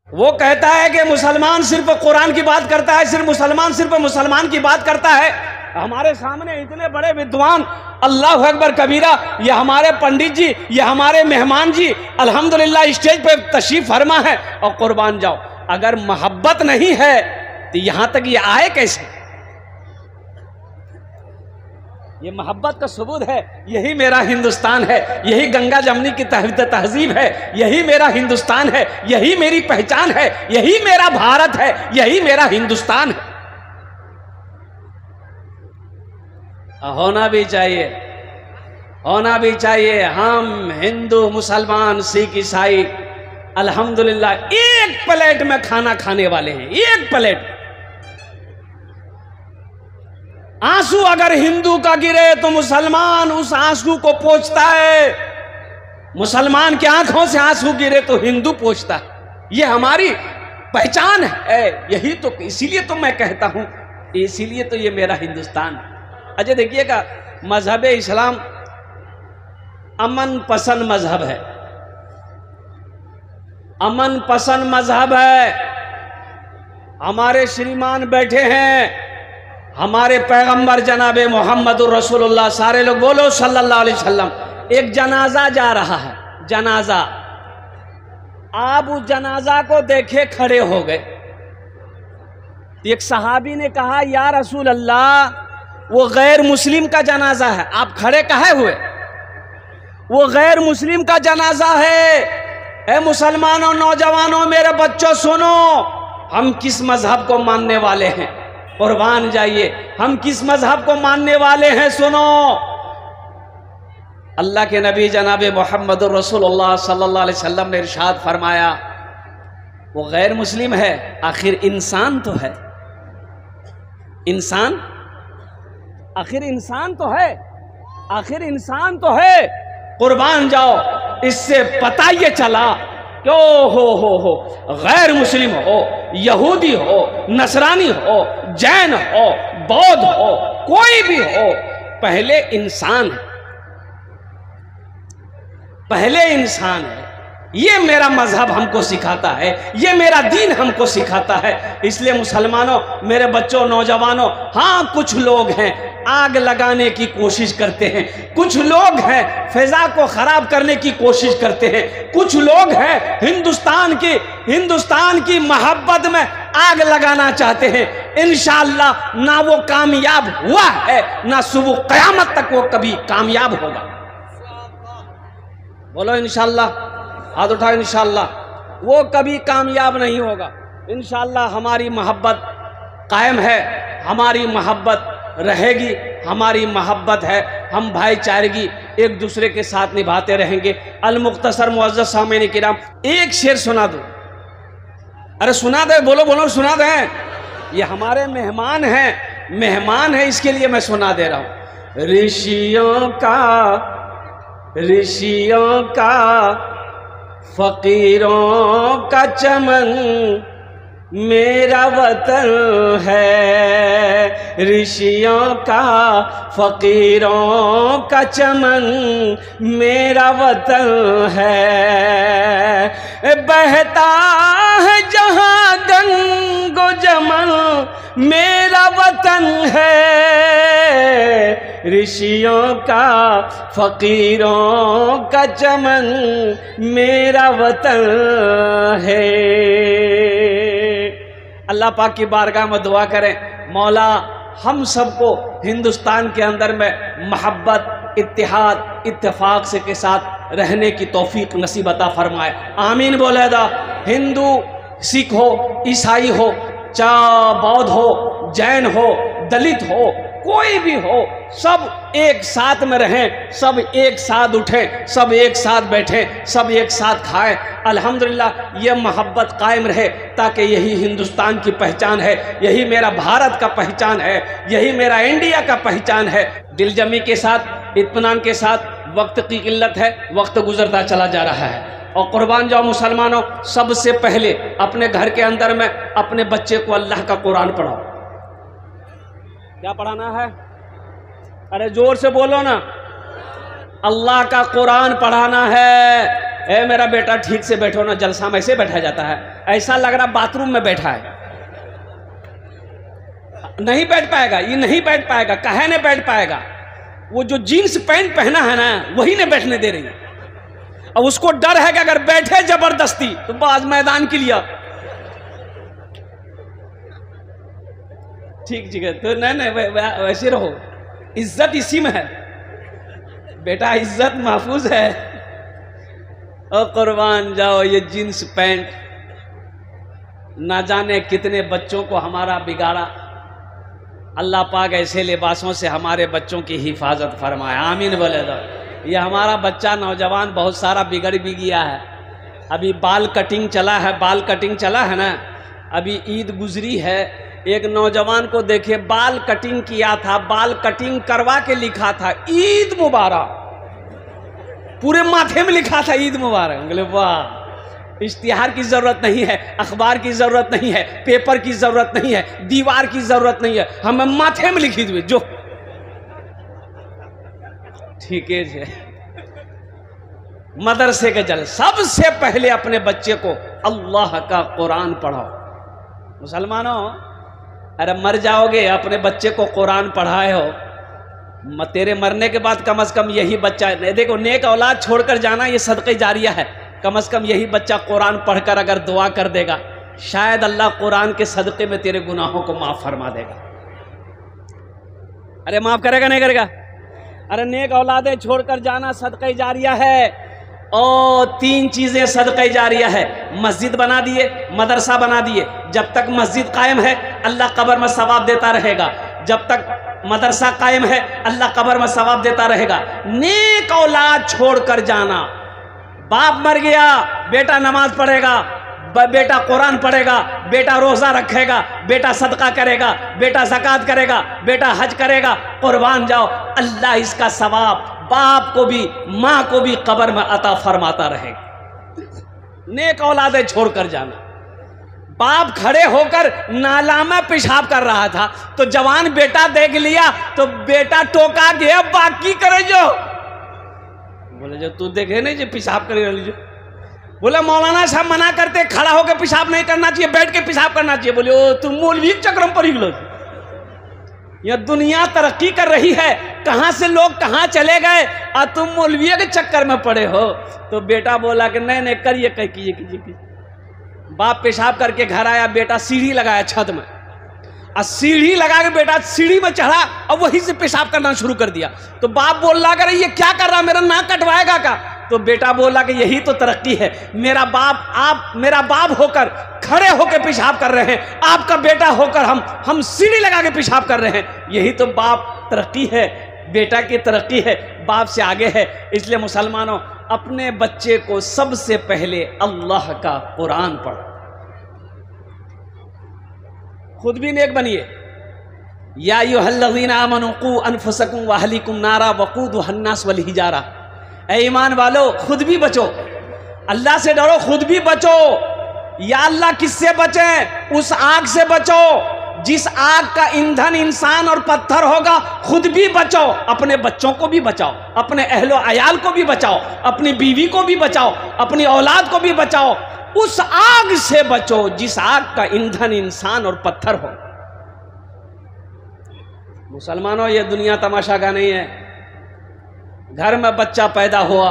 वो कहता है कि मुसलमान सिर्फ कुरान की बात करता है, सिर्फ मुसलमान की बात करता है। हमारे सामने इतने बड़े विद्वान, अल्लाह अकबर कबीरा, ये हमारे पंडित जी, ये हमारे मेहमान जी अल्हम्दुलिल्लाह स्टेज पे तशरीफ फरमा है। और कुर्बान जाओ, अगर मोहब्बत नहीं है तो यहां तक ये आए कैसे? ये मोहब्बत का सबूत है। यही मेरा हिंदुस्तान है, यही गंगा जमनी की तहजीब है, यही मेरा हिंदुस्तान है, यही मेरी पहचान है, यही मेरा भारत है, यही मेरा हिंदुस्तान है। होना भी चाहिए, होना भी चाहिए। हम हिंदू, मुसलमान, सिख, ईसाई अल्हम्दुलिल्लाह एक प्लेट में खाना खाने वाले हैं, एक प्लेट। आंसू अगर हिंदू का गिरे तो मुसलमान उस आंसू को पोंछता है। मुसलमान की आंखों से आंसू गिरे तो हिंदू पोंछता है। ये हमारी पहचान है। यही तो, इसीलिए तो मैं कहता हूं, इसीलिए तो ये मेरा हिंदुस्तान है। अच्छा देखिएगा, मजहब इस्लाम अमन पसंद मजहब है, अमन पसंद मजहब है। हमारे श्रीमान बैठे हैं, हमारे पैगंबर जनाबे मोहम्मदुर रसूलुल्लाह, सारे लोग बोलो सल्लल्लाहु अलैहि वसल्लम। एक जनाजा जा रहा है, जनाजा। आप उस जनाजा को देखे खड़े हो गए। एक सहाबी ने कहा, या रसूल अल्लाह, वो गैर मुस्लिम का जनाजा है, आप खड़े काहे हुए? वो गैर मुस्लिम का जनाजा है। ए मुसलमानों, नौजवानों, मेरे बच्चों सुनो, हम किस मजहब को मानने वाले हैं? कुर्बान जाइए, हम किस मजहब को मानने वाले हैं? सुनो, अल्लाह के नबी जनाबे मोहम्मदुर रसूलुल्लाह सल्लल्लाहु अलैहि वसल्लम ने इरशाद फरमाया, वो गैर मुस्लिम है, आखिर इंसान तो है, इंसान, आखिर इंसान तो है, आखिर इंसान तो है। कुर्बान जाओ, इससे पता ये चला कि हो गैर मुस्लिम हो, यहूदी हो, नसरानी हो, जैन हो, बौद्ध हो, कोई भी हो, पहले इंसान है, पहले इंसान है। ये मेरा मजहब हमको सिखाता है, ये मेरा दीन हमको सिखाता है। इसलिए मुसलमानों, मेरे बच्चों, नौजवानों, हाँ कुछ लोग हैं आग लगाने की कोशिश करते हैं, कुछ लोग हैं फिजा को खराब करने की कोशिश करते हैं, कुछ लोग हैं हिंदुस्तान की मोहब्बत में आग लगाना चाहते हैं। इंशाअल्लाह ना वो कामयाब हुआ है, ना सुबह कयामत तक वो कभी कामयाब होगा। बोलो इंशाअल्लाह, हाथ उठाओ। इंशाअल्लाह वो कभी कामयाब नहीं होगा। इंशाअल्लाह हमारी मोहब्बत कायम है, हमारी मोहब्बत रहेगी, हमारी मोहब्बत है, हम भाईचारगी एक दूसरे के साथ निभाते रहेंगे। अल मुख्तसर मुअज़्ज़ज़ सामीन किराम, एक शेर सुना दो। अरे सुना दे, बोलो बोलो, सुना दें। ये हमारे मेहमान हैं, मेहमान है, इसके लिए मैं सुना दे रहा हूँ। ऋषियों का फकीरों का चमन मेरा वतन है, ऋषियों का फकीरों का चमन मेरा वतन है। बहता है जहाँ गंगो जमन मेरा वतन है, ऋषियों का फकीरों का चमन मेरा वतन है। अल्लाह पाक की बारगाह में दुआ करें, मौला हम सबको हिंदुस्तान के अंदर में मोहब्बत, इत्तेहाद, इत्तेफाक से के साथ रहने की तौफीक नसीब अता फरमाए। आमीन बोले दा। हिंदू, सिख हो, ईसाई हो, चाहे बौद्ध हो, जैन हो, दलित हो, कोई भी हो, सब एक साथ में रहें, सब एक साथ उठें, सब एक साथ बैठें, सब एक साथ खाएं। अल्हम्दुलिल्लाह ये मोहब्बत कायम रहे, ताकि यही हिंदुस्तान की पहचान है, यही मेरा भारत का पहचान है, यही मेरा इंडिया का पहचान है। दिलजमी के साथ, इत्मीनान के साथ, वक्त की किल्लत है, वक्त गुजरता चला जा रहा है। और कुर्बान जाओ मुसलमानों, सबसे पहले अपने घर के अंदर में अपने बच्चे को अल्लाह का कुरान पढ़ाओ। क्या पढ़ाना है? अरे जोर से बोलो ना। अल्लाह का कुरान पढ़ाना है। ए मेरा बेटा ठीक से बैठो ना, जलसा में ऐसे बैठा जाता है, ऐसा लग रहा बाथरूम में बैठा है। नहीं बैठ पाएगा, ये नहीं बैठ पाएगा। काहे नहीं बैठ पाएगा? वो जो जीन्स पैंट पहना है ना, वही नहीं बैठने दे रही है। अब उसको डर है कि अगर बैठे जबरदस्ती तो बाज मैदान के लिए। ठीक है, तो नहीं वैसे रहो, इज्जत इसी में है बेटा, इज्जत महफूज है। और कुर्बान जाओ, ये जींस पैंट ना जाने कितने बच्चों को हमारा बिगाड़ा। अल्लाह पाक ऐसे लिबासों से हमारे बच्चों की हिफाजत फरमाए, आमीन बोले दो। ये हमारा बच्चा नौजवान बहुत सारा बिगड़ भी गया है। अभी बाल कटिंग चला है, बाल कटिंग चला है ना, अभी ईद गुजरी है, एक नौजवान को देखे बाल कटिंग किया था, बाल कटिंग करवा के लिखा था ईद मुबारक, पूरे माथे में लिखा था ईद मुबारक। बोले वाह, इश्तिहार की जरूरत नहीं है, अखबार की जरूरत नहीं है, पेपर की जरूरत नहीं है, दीवार की जरूरत नहीं है, हमें माथे में लिखी हुई जो। ठीक है, मदरसे के जल सबसे पहले अपने बच्चे को अल्लाह का कुरान पढ़ाओ। मुसलमानों, अरे मर जाओगे, अपने बच्चे को कुरान पढ़ाए हो, तेरे मरने के बाद कम से कम यही बच्चा, देखो नेक औलाद छोड़कर जाना ये सदक़े जारिया है, कम से कम यही बच्चा कुरान पढ़कर अगर दुआ कर देगा, शायद अल्लाह कुरान के सदक़े में तेरे गुनाहों को माफ़ फरमा देगा। अरे माफ़ करेगा नहीं करेगा? अरे नेक औलादें छोड़कर जाना सदक़े जारिया है। और 3 चीज़ें सदक़े जारिया है। मस्जिद बना दिए, मदरसा बना दिए, जब तक मस्जिद कायम है अल्लाह कब्र में सवाब देता रहेगा, जब तक मदरसा कायम है अल्लाह कब्र में सवाब देता रहेगा। नेक औलाद छोड़कर जाना, बाप मर गया, बेटा नमाज पढ़ेगा, बेटा कुरान पढ़ेगा, बेटा रोज़ा रखेगा, बेटा सदका करेगा, बेटा ज़कात करेगा, बेटा हज करेगा, कुर्बान जाओ, अल्लाह इसका सवाब बाप को भी माँ को भी कब्र में अता फरमाता रहेगा। नेक औलादे छोड़कर जाना। बाप खड़े होकर नाला में पेशाब कर रहा था तो जवान बेटा देख लिया तो बेटा टोका गया, बाकी करे जो। बोले जो तू देखे नहीं जो पेशाब करे जो। बोले मौलाना साहब मना करते, खड़ा होकर पेशाब नहीं करना चाहिए, बैठ के पेशाब करना चाहिए। बोले ओ तुम मौलवी चक्रम पर ही, यह दुनिया तरक्की कर रही है, कहां से लोग कहां चले गए और तुम मौलवी के चक्कर में पड़े हो। तो बेटा बोला कि नहीं नहीं करिए, कह कीजिए। बाप पेशाब करके घर आया, बेटा सीढ़ी लगाया छत में, और सीढ़ी लगा के बेटा सीढ़ी में चढ़ा और वहीं से पेशाब करना शुरू कर दिया। तो बाप बोल रहा करे ये क्या कर रहा, मेरा नाक कटवाएगा का? तो बेटा बोला कि यही तो तरक्की है, आप मेरा बाप होकर खड़े होकर पेशाब कर रहे हैं, आपका बेटा होकर हम सीढ़ी लगा के पेशाब कर रहे हैं, यही तो बाप तरक्की है, बेटा की तरक्की है, बाप से आगे है। इसलिए मुसलमानों, अपने बच्चे को सबसे पहले अल्लाह का कुरान पढ़ो, खुद भी नेक बनिए। या अय्युहल्लज़ीना आमनू क़ू अनफुसकुम व अहलीकुम नारा वक़ूदुहा अन्नास वल हिजारा। ऐ ईमान वालो, खुद भी बचो, अल्लाह से डरो, खुद भी बचो। या अल्लाह किससे बचें? उस आग से बचो जिस आग का ईंधन इंसान और पत्थर होगा। खुद भी बचो, अपने बच्चों को भी बचाओ, अपने अहलो अयाल को भी बचाओ, अपनी बीवी को भी बचाओ, अपनी औलाद को भी बचाओ। उस आग से बचो जिस आग का ईंधन इंसान और पत्थर हो। मुसलमानों, ये दुनिया तमाशा का नहीं है। घर में बच्चा पैदा हुआ,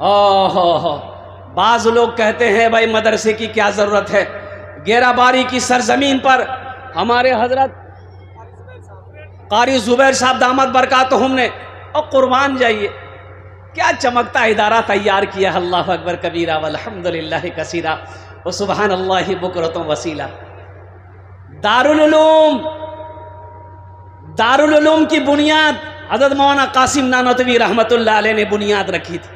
ओहो, बाज लोग कहते हैं भाई मदरसे की क्या जरूरत है। गेराबारी की सरजमीन पर हमारे हजरत कारी जुबैर साहब दामद बरकातहुम ने, और कुर्बान जाइए क्या चमकता इदारा तैयार किया। अल्लाह अकबर कबीरा वल्हम्दुलिल्लाहि कसीरा व सुबहानल्लाहि बुकरतुम वसीला। दारुल उलूम की बुनियाद हज़रत मौलाना कासिम नानोतवी रहमतुल्लाह अलैह ने बुनियाद रखी थी।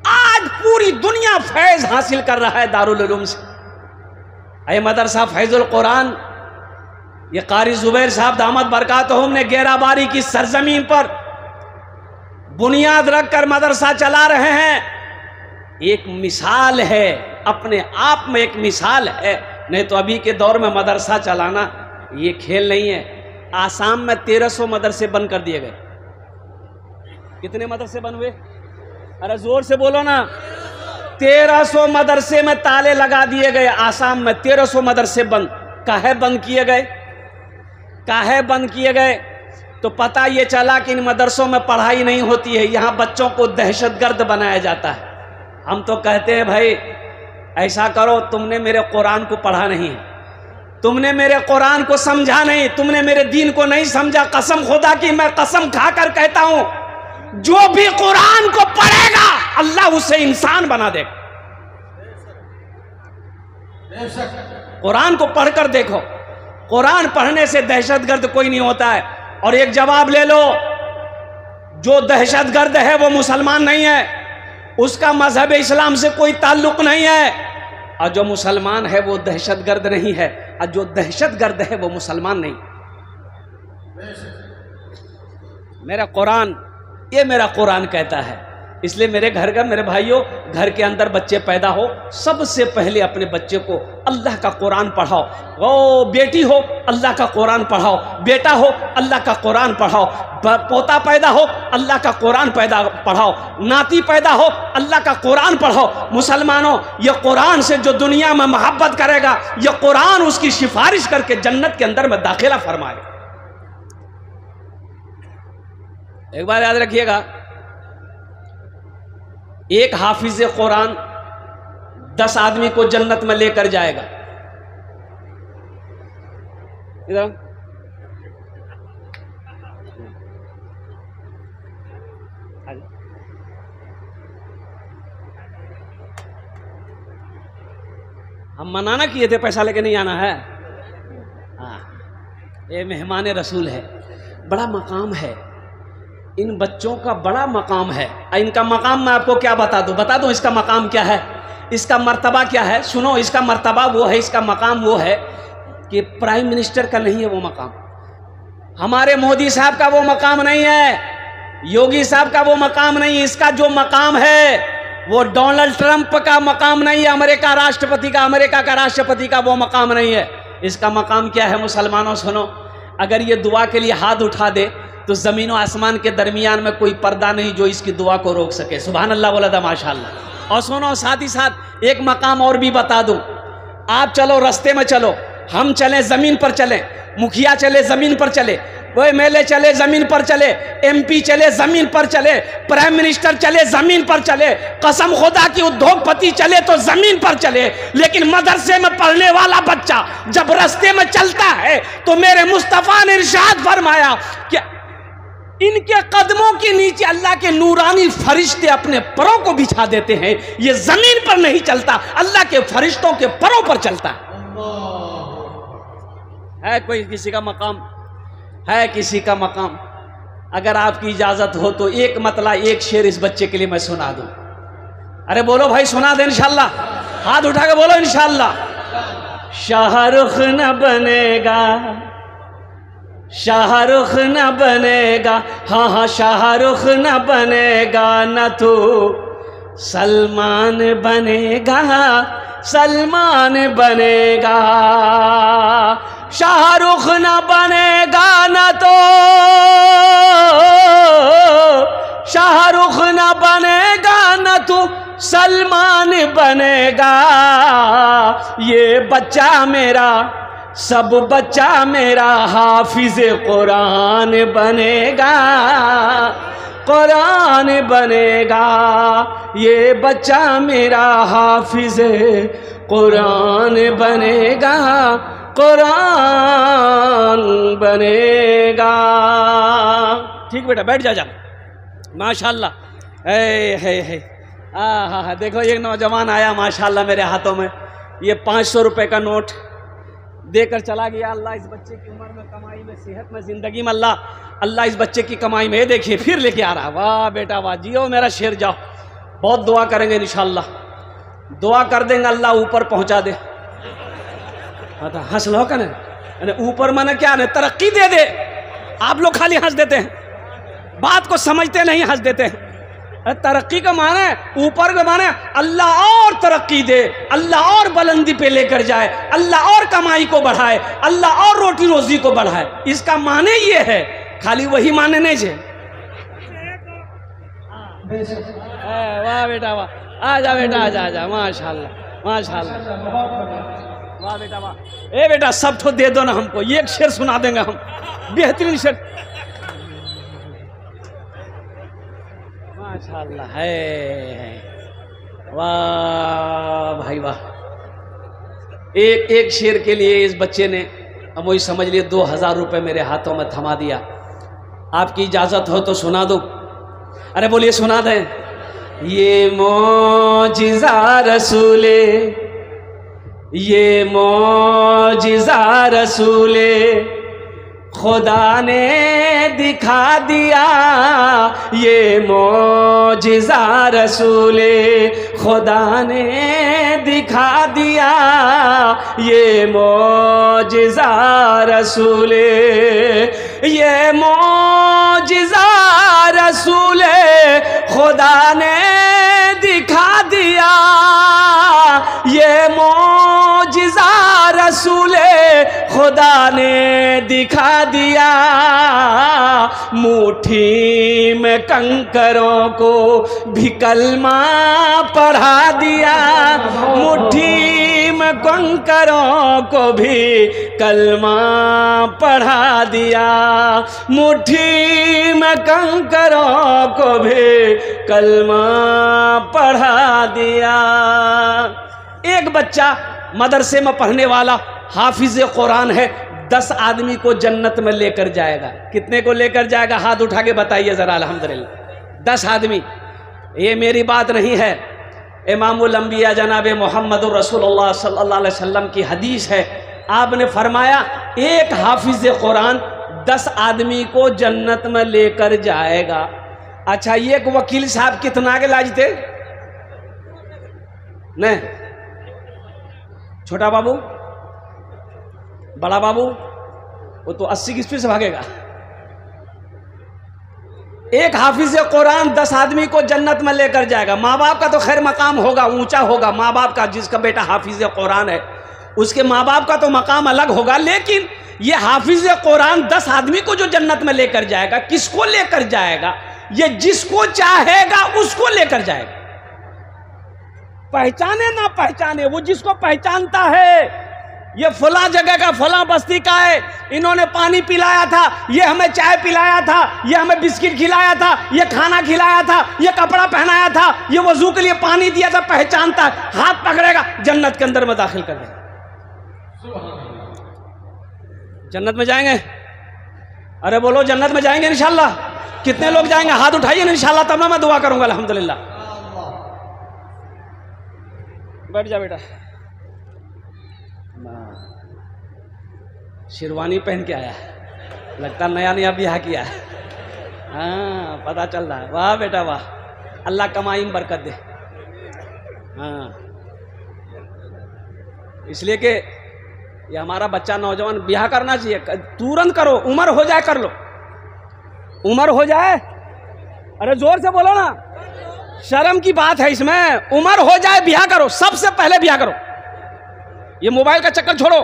आज पूरी दुनिया फैज़ हासिल कर रहा है दारुल उलूम से। ये मदरसा फैज़ुल कुरान, ये कारी जुबैर साहब दामद बरकातहुम ने गेराबारी की सरजमीन पर बुनियाद रखकर मदरसा चला रहे हैं। एक मिसाल है, अपने आप में एक मिसाल है। नहीं तो अभी के दौर में मदरसा चलाना ये खेल नहीं है। आसाम में 1300 मदरसे बंद कर दिए गए। कितने मदरसे बन हुए? अरे जोर से बोलो ना। 1300 मदरसे में ताले लगा दिए गए। आसाम में 1300 मदरसे बंद। काहे बंद किए गए? काहे बंद किए गए? तो पता ये चला कि इन मदरसों में पढ़ाई नहीं होती है, यहाँ बच्चों को दहशतगर्द बनाया जाता है। हम तो कहते हैं भाई ऐसा करो, तुमने मेरे कुरान को पढ़ा नहीं, तुमने मेरे कुरान को समझा नहीं, तुमने मेरे दीन को नहीं समझा। कसम खुदा की मैं कसम खाकर कहता हूं, जो भी कुरान को पढ़ेगा अल्लाह उसे इंसान बना देगा। कुरान को पढ़कर देखो, कुरान पढ़ने से दहशतगर्द कोई नहीं होता है। और एक जवाब ले लो, जो दहशतगर्द है वो मुसलमान नहीं है, उसका मजहब इस्लाम से कोई ताल्लुक नहीं है। और जो मुसलमान है वो दहशतगर्द नहीं है, और जो दहशतगर्द है वो मुसलमान नहीं। मेरा कुरान, ये मेरा कुरान कहता है। इसलिए मेरे घर का, मेरे भाइयों, घर के अंदर बच्चे पैदा हो, सबसे पहले अपने बच्चे को अल्लाह का कुरान पढ़ाओ। ओ बेटी हो अल्लाह का कुरान पढ़ाओ, बेटा हो अल्लाह का कुरान पढ़ाओ, पोता पैदा हो अल्लाह का कुरान पढ़ाओ, नाती पैदा हो अल्लाह का कुरान पढ़ाओ। मुसलमानों, ये कुरान से जो दुनिया में मोहब्बत करेगा, ये कुरान उसकी सिफारिश करके जन्नत के अंदर में दाखिला फरमाएगा। एक बार याद रखिएगा, एक हाफिज कुरान 10 आदमी को जन्नत में लेकर जाएगा। इधर हम मनाना किए थे, पैसा लेके नहीं आना है। हाँ, ये मेहमान रसूल है, बड़ा मकाम है। इन बच्चों का बड़ा मकाम है। इनका मकाम मैं आपको क्या बता दूं इसका मकाम क्या है, इसका मर्तबा क्या है। सुनो, इसका मर्तबा वो है, इसका मकाम वो है कि प्राइम मिनिस्टर का नहीं है वो मकाम, हमारे मोदी साहब का वो मकाम नहीं है, योगी साहब का वो मकाम नहीं है। इसका जो मकाम है वो डोनाल्ड ट्रंप का मकाम नहीं है, अमेरिका का राष्ट्रपति का वो मकाम नहीं है। इसका मकाम क्या है मुसलमानों? सुनो, अगर ये दुआ के लिए हाथ उठा दे तो ज़मीन और आसमान के दरमियान में कोई पर्दा नहीं जो इसकी दुआ को रोक सके। सुभान अल्लाह बोला था माशाअल्लाह। और सुनो, साथ ही साथ एक मकाम और भी बता दूं। आप चलो, रास्ते में चलो, हम चलें ज़मीन पर चलें, मुखिया चले ज़मीन पर चले, वो एमएलए चले ज़मीन पर चले, एमपी चले ज़मीन पर चले, प्राइम मिनिस्टर चले ज़मीन पर चले, कसम खुदा की उद्योगपति चले तो ज़मीन पर चले, लेकिन मदरसे में पढ़ने वाला बच्चा जब रास्ते में चलता है तो मेरे मुस्तफ़ा ने इरशाद फरमाया कि इनके कदमों के नीचे अल्लाह के नूरानी फरिश्ते अपने परों को बिछा देते हैं। ये जमीन पर नहीं चलता, अल्लाह के फरिश्तों के परों पर चलता है। कोई किसी का मकाम है, किसी का मकाम। अगर आपकी इजाजत हो तो एक मतला, एक शेर इस बच्चे के लिए मैं सुना दूं। अरे बोलो भाई, सुना दे इंशाल्लाह। हाथ उठा के बोलो इंशाल्लाह। शाहरुख न बनेगा, शाहरुख न बनेगा, हाँ हाँ शाहरुख न बनेगा, न तो सलमान बनेगा, सलमान बनेगा। शाहरुख न बनेगा, न तो शाहरुख न बनेगा, न तो सलमान बनेगा। ये बच्चा मेरा, सब बच्चा मेरा हाफिज कुरान बनेगा, कुरान बनेगा। ये बच्चा मेरा हाफिज कुरान बनेगा, कुरान बनेगा। ठीक बेटा, बैठ जा। माशाल्लाह। है हाँ, देखो एक नौजवान आया माशाल्लाह मेरे हाथों में, ये 500 रुपए का नोट देकर चला गया। अल्लाह इस बच्चे की उम्र में, कमाई में, सेहत में, जिंदगी में अल्लाह इस बच्चे की कमाई में, देखिए फिर लेके आ रहा। वाह बेटा वाह, जियो मेरा शेर, जाओ। बहुत दुआ करेंगे इंशाल्लाह, दुआ कर देंगे अल्लाह ऊपर पहुंचा दे। हंस लो का ना, ऊपर माने क्या ना, तरक्की दे दे। आप लोग खाली हंस देते हैं, बात को समझते नहीं, हंस देते हैं। तरक्की का माने, ऊपर का माने अल्लाह और तरक्की दे, अल्लाह और बुलंदी पे लेकर जाए, अल्लाह और कमाई को बढ़ाए, अल्लाह और रोटी रोजी को बढ़ाए। इसका माने ये है, खाली वही माने नहीं है। वाह बेटा वाह, आजा बेटा, आजा आजा, माशाल्लाह माशाल्लाह, वाह बेटा वाह। ए बेटा सब तो दे दो ना हमको, ये एक शेर सुना देंगे हम, बेहतरीन शेर, माशाल्लाह है, वाह भाई वाह। एक शेर के लिए इस बच्चे ने, अब वही समझ लिए 2000 रुपये मेरे हाथों में थमा दिया। आपकी इजाज़त हो तो सुना दो। अरे बोलिए सुना दें। ये मौजिज़ा रसूले, ये मौजिज़ा रसूले खुदा ने दिखा दिया, ये मौजिज़ा रसूले खुदा ने दिखा दिया, ये मौजिज़ा रसूले, ये मौजिज़ा रसूले खुदा ने दिखा दिया, ये मौजिज़ा रसूले खुदा ने दिखा दिया। मुट्ठी में कंकरों को भी कलमा पढ़ा दिया, मुट्ठी में कंकरों को भी कलमा पढ़ा दिया, मुट्ठी में कंकरों को भी कलमा पढ़ा दिया। एक बच्चा मदरसे में पढ़ने वाला हाफिज कुरान है, 10 आदमी को जन्नत में लेकर जाएगा। कितने को लेकर जाएगा? हाथ उठा के बताइए जरा। अल्हम्दुलिल्लाह 10 आदमी। ये मेरी बात नहीं है, इमामुल अंबिया जनाब मोहम्मद रसूलुल्लाह सल्लल्लाहु अलैहि वसल्लम की हदीस है। आपने फरमाया एक हाफिज कुरान 10 आदमी को जन्नत में लेकर जाएगा। अच्छा, ये एक वकील साहब कितना के लाजते? नहीं, छोटा बाबू, बड़ा बाबू, वो तो 80 की स्पीड से भागेगा। एक हाफिज कुरान 10 आदमी को जन्नत में लेकर जाएगा। माँ बाप का तो खैर मकाम होगा, ऊंचा होगा माँ बाप का, जिसका बेटा हाफिज कुरान है उसके माँ बाप का तो मकाम अलग होगा, लेकिन ये हाफिज कुरान 10 आदमी को जो जन्नत में लेकर जाएगा, किसको लेकर जाएगा? ये जिसको चाहेगा उसको लेकर जाएगा। पहचाने ना पहचाने, वो जिसको पहचानता है, ये फला जगह का फला बस्ती का है, इन्होंने पानी पिलाया था, ये हमें चाय पिलाया था, ये हमें बिस्किट खिलाया था, ये खाना खिलाया था, ये कपड़ा पहनाया था, ये वजू के लिए पानी दिया था, पहचानता है, हाथ पकड़ेगा, जन्नत के अंदर में दाखिल कर देगा। जन्नत में जाएंगे? अरे बोलो जन्नत में जाएंगे इंशाल्लाह। कितने लोग जाएंगे? हाथ उठाइए ना इंशाल्लाह, तब ना मैं दुआ करूंगा। अल्हम्दुलिल्लाह। बैठ जा बेटा। शेरवानी पहन के आया, लगता नया नया ब्याह किया है। हाँ, पता चल रहा है। वाह बेटा वाह, अल्लाह कमाई में बरकत दे। हाँ, इसलिए कि ये हमारा बच्चा नौजवान ब्याह करना चाहिए, तुरंत करो, उम्र हो जाए कर लो, उम्र हो जाए। अरे जोर से बोलो ना, शर्म की बात है इसमें। उम्र हो जाए ब्याह करो, सबसे पहले ब्याह करो। ये मोबाइल का चक्कर छोड़ो,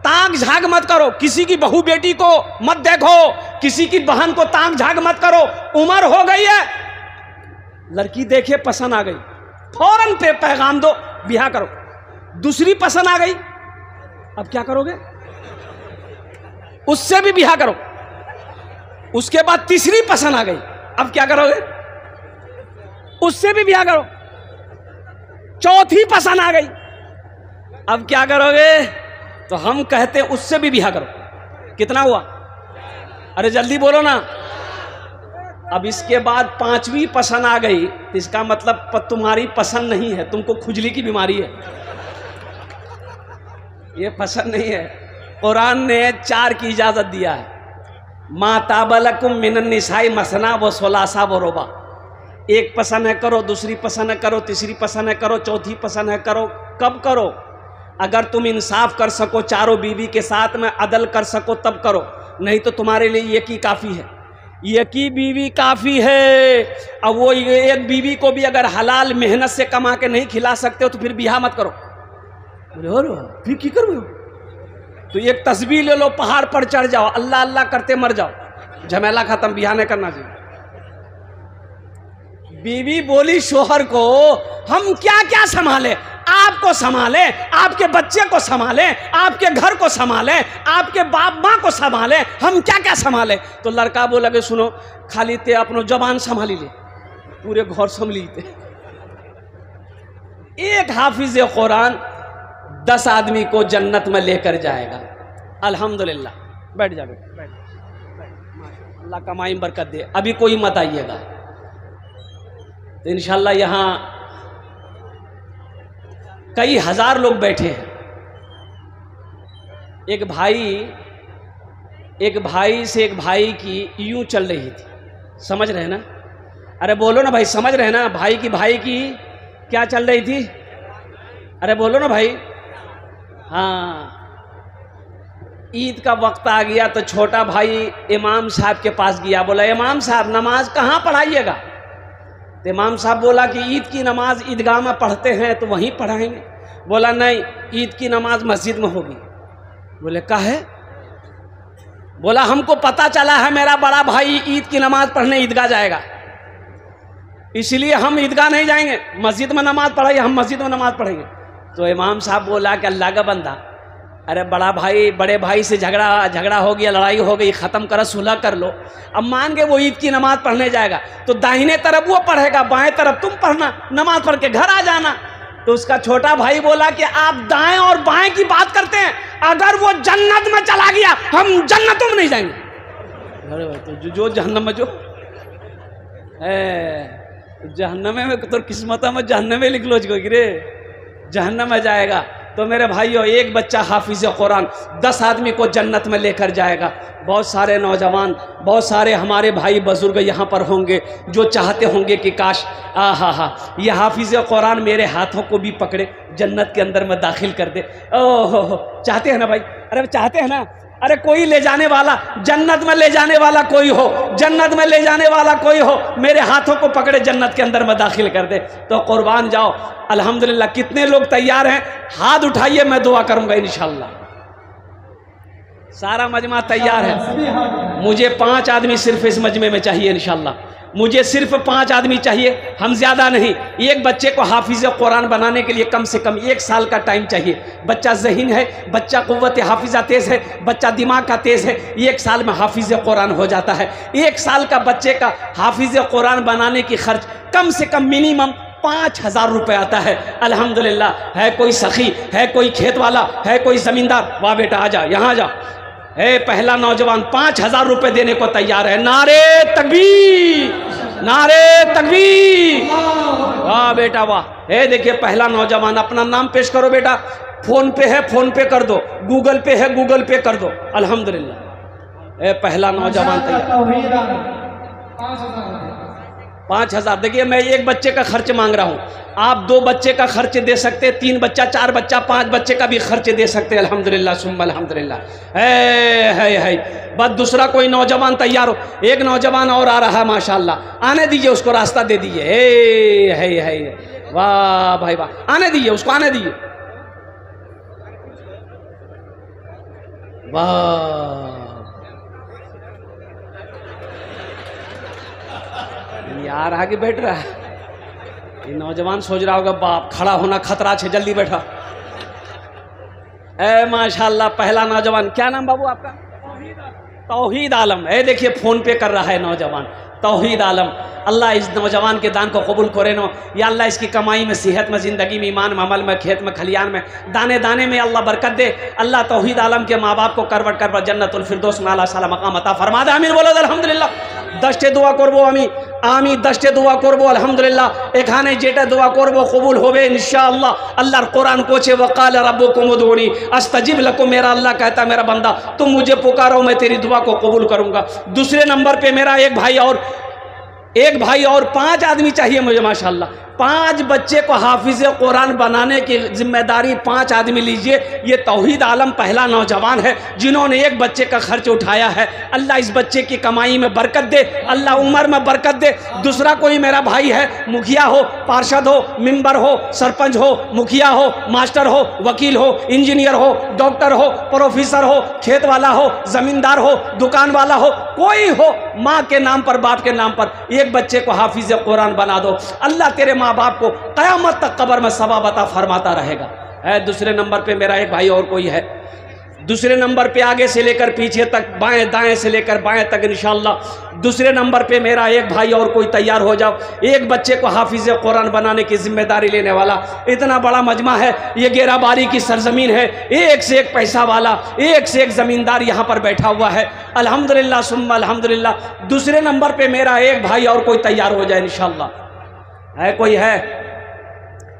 ताक झाग मत करो, किसी की बहू बेटी को मत देखो, किसी की बहन को ताक झाग मत करो। उम्र हो गई है, लड़की देखे पसंद आ गई, फौरन पे पैगाम दो, ब्याह करो। दूसरी पसंद आ गई, अब क्या करोगे? उससे भी ब्याह करो। उसके बाद तीसरी पसंद आ गई, अब क्या करोगे? उससे भी ब्याह करो। चौथी पसंद आ गई, अब क्या करोगे? तो हम कहते हैं उससे भी ब्याह करो। कितना हुआ? अरे जल्दी बोलो ना। अब इसके बाद 5वीं पसंद आ गई, तो इसका मतलब तुम्हारी पसंद नहीं है, तुमको खुजली की बीमारी है, ये पसंद नहीं है। कुरान ने 4 की इजाजत दिया है। मा ताबलकुम मिनन निसाई मसना व सुलासा व रुबा। एक पसंद है करो, दूसरी पसंद है करो, तीसरी पसंद है करो, चौथी पसंद है करो। कब करो? अगर तुम इंसाफ कर सको, चारों बीवी के साथ में अदल कर सको तब करो, नहीं तो तुम्हारे लिए एक ही काफ़ी है, एक ही बीवी काफ़ी है। अब वो एक बीवी को भी अगर हलाल मेहनत से कमा के नहीं खिला सकते हो तो फिर ब्याह मत करो। बोले फिर की करो? तो एक तस्बीह ले लो, पहाड़ पर चढ़ जाओ, अल्लाह अल्लाह करते मर जाओ, झमेला खत्म, ब्याह नहीं करना चाहिए। बीवी बोली शोहर को, हम क्या क्या संभाले, आपको संभाले, आपके बच्चे को संभाले, आपके घर को संभाले, आपके बाप माँ को संभाले, हम क्या क्या संभाले। तो लड़का बोला कि सुनो, खाली ते अपनो जबान संभाली ले, पूरे घर संभली थे। एक हाफिज कुरान 10 आदमी को जन्नत में लेकर जाएगा। अल्हम्दुलिल्लाह। बैठ जा, बैठ, अल्लाह कमाई बरकत दे। अभी कोई मत आइएगा, तो इंशाल्लाह यहाँ कई हजार लोग बैठे हैं। एक भाई से एक भाई की यूं चल रही थी, समझ रहे ना? अरे बोलो ना भाई, समझ रहे ना? भाई की क्या चल रही थी? अरे बोलो ना भाई। हाँ, ईद का वक्त आ गया तो छोटा भाई इमाम साहब के पास गया, बोला इमाम साहब नमाज कहाँ पढ़ाइएगा? तो इमाम साहब बोला कि ईद की नमाज ईदगाह में पढ़ते हैं तो वहीं पढ़ाएंगे। बोला नहीं, ईद की नमाज मस्जिद में होगी। बोले काहे? बोला हमको पता चला है मेरा बड़ा भाई ईद की नमाज पढ़ने ईदगाह जाएगा, इसलिए हम ईदगाह नहीं जाएंगे, मस्जिद में नमाज पढ़ाइए, हम मस्जिद में नमाज पढ़ेंगे। तो इमाम साहब बोला कि अल्लाह का बंदा, अरे बड़े भाई से झगड़ा हो गया, लड़ाई हो गई, ख़त्म करो, सुलह कर लो। अब मान के वो ईद की नमाज पढ़ने जाएगा तो दाहिने तरफ वो पढ़ेगा, बाएं तरफ तुम पढ़ना, नमाज पढ़ के घर आ जाना। तो उसका छोटा भाई बोला कि आप दाएं और बाएं की बात करते हैं, अगर वो जन्नत में चला गया हम जन्नतों में नहीं जाएंगे। अरे तो जो जहन्नम में, जो जहन्नम में तो किस्मत में जहन्नम में लिख लो रे, जहन्नम में जाएगा। तो मेरे भाइयों, एक बच्चा हाफिज कुरान 10 आदमी को जन्नत में लेकर जाएगा। बहुत सारे नौजवान, बहुत सारे हमारे भाई बुजुर्ग यहाँ पर होंगे जो चाहते होंगे कि काश ये हाफिज कुरान मेरे हाथों को भी पकड़े, जन्नत के अंदर में दाखिल कर दे। ओहो, चाहते हैं ना भाई? अरे चाहते हैं ना? अरे कोई ले जाने वाला, जन्नत में ले जाने वाला कोई हो, जन्नत में ले जाने वाला कोई हो, मेरे हाथों को पकड़े जन्नत के अंदर में दाखिल कर दे। तो कुर्बान जाओ। अल्हम्दुलिल्लाह। कितने लोग तैयार हैं? हाथ उठाइए, मैं दुआ करूंगा इंशाल्लाह। सारा मजमा तैयार है। मुझे 5 आदमी सिर्फ इस मजमे में चाहिए इंशाल्लाह। मुझे सिर्फ 5 आदमी चाहिए, हम ज़्यादा नहीं। एक बच्चे को हाफिज कुरान बनाने के लिए कम से कम 1 साल का टाइम चाहिए। बच्चा ज़हीन है, बच्चा क़ुव्वत हाफिज़ा तेज़ है, बच्चा दिमाग का तेज़ है, 1 साल में हाफिज कुरान हो जाता है। 1 साल का बच्चे का हाफिज कुरान बनाने की खर्च कम से कम मिनिमम 5000 रुपये आता है। अल्हम्दुलिल्लाह। है कोई सखी, है कोई खेत वाला, है कोई ज़मींदार? वाह बेटा आ जा, यहाँ आ जा। पहला नौजवान 5000 रुपये देने को तैयार है। नारे तकबीर, नारे तकबीर। वाह बेटा वाह। देखिए पहला नौजवान, अपना नाम पेश करो बेटा। फोन पे है, फोन पे कर दो, गूगल पे है, गूगल पे कर दो। अल्हम्दुलिल्लाह। पहला नौजवान तैयार। 5000। देखिए मैं 1 बच्चे का खर्च मांग रहा हूँ, आप 2 बच्चे का खर्च दे सकते, 3 बच्चा, 4 बच्चा, 5 बच्चे का भी खर्च दे सकते। अल्हम्दुलिल्लाह सुम्मा अल्हम्दुलिल्लाह। है बस दूसरा कोई नौजवान तैयार हो। एक नौजवान और आ रहा है माशाल्लाह, आने दीजिए उसको, रास्ता दे दीजिए। है वाह भाई वाह, आने दीजिए उसको, आने दीजिए। वाह यार, आगे बैठ रहा है ये नौजवान, सोच रहा होगा बाप खड़ा होना खतरा है, जल्दी बैठा। माशाल्लाह पहला नौजवान। क्या नाम बाबू आपका? तौहीद आलम। देखिए फोन पे कर रहा है नौजवान, तौहीद आलम। अल्लाह इस नौजवान के दान को कबूल करे नो। या अल्लाह इसकी कमाई में, सेहत में, ज़िंदगी में, ईमान में, अमल में, खेत में, खलियान में, दाने दाने में अल्लाह बरकत दे। अल्लाह तौहीद आलम के माँ बाप को करवट कर जन्नतुल फिरदौस में आला साला मकाम अता फरमा दे। आमीन बोलो अल्हम्दुलिल्लाह। 10टे দোয়া করব আমি 10टे দোয়া করব আলহামদুলিল্লাহ। এখানে যেটা দোয়া করব কবুল হবে ইনশাআল্লাহ। আল্লাহর কোরআন কোচে वक़ाल रब्बुकुम उदूनी अस्तजिब लकुम। मेरा अल्लाह कहता है मेरा बंदा तुम मुझे पुकारो, मैं तेरी दुआ को कबूल करूँगा। दूसरे नंबर पे मेरा एक भाई और 5 आदमी चाहिए मुझे माशाअल्लाह। 5 बच्चे को हाफिज कुरान बनाने की जिम्मेदारी 5 आदमी लीजिए। ये तौहीद आलम पहला नौजवान है जिन्होंने एक बच्चे का खर्च उठाया है। अल्लाह इस बच्चे की कमाई में बरकत दे, अल्लाह उम्र में बरकत दे। दूसरा कोई मेरा भाई है, मुखिया हो, पार्षद हो, मेंबर हो, सरपंच हो, मुखिया हो, मास्टर हो, वकील हो, इंजीनियर हो, डॉक्टर हो, प्रोफेसर हो, खेत वाला हो, जमींदार हो, दुकान वाला हो, कोई हो, माँ के नाम पर, बाप के नाम पर एक बच्चे को हाफिज कुरान बना दो। अल्लाह तेरे माँ बाप को क़यामत तक कब्र में सवाब अता फरमाता रहेगा। है दूसरे नंबर पे मेरा एक भाई और कोई है, दूसरे नंबर पे आगे से लेकर पीछे तक, बाएं दाएं से लेकर बाएं तक इंशाअल्लाह। दूसरे नंबर पे मेरा एक भाई और कोई तैयार हो जाओ, एक बच्चे को हाफिज कुरान बनाने की जिम्मेदारी लेने वाला। इतना बड़ा मजमा है, ये गेराबारी की सरजमीन है, एक से एक पैसा वाला, एक से एक ज़मींदार यहाँ पर बैठा हुआ है। अल्हम्दुलिल्लाह सुम्मा अल्हम्दुलिल्लाह। दूसरे नंबर पर मेरा एक भाई और कोई तैयार हो जाए इंशाअल्लाह। है कोई है?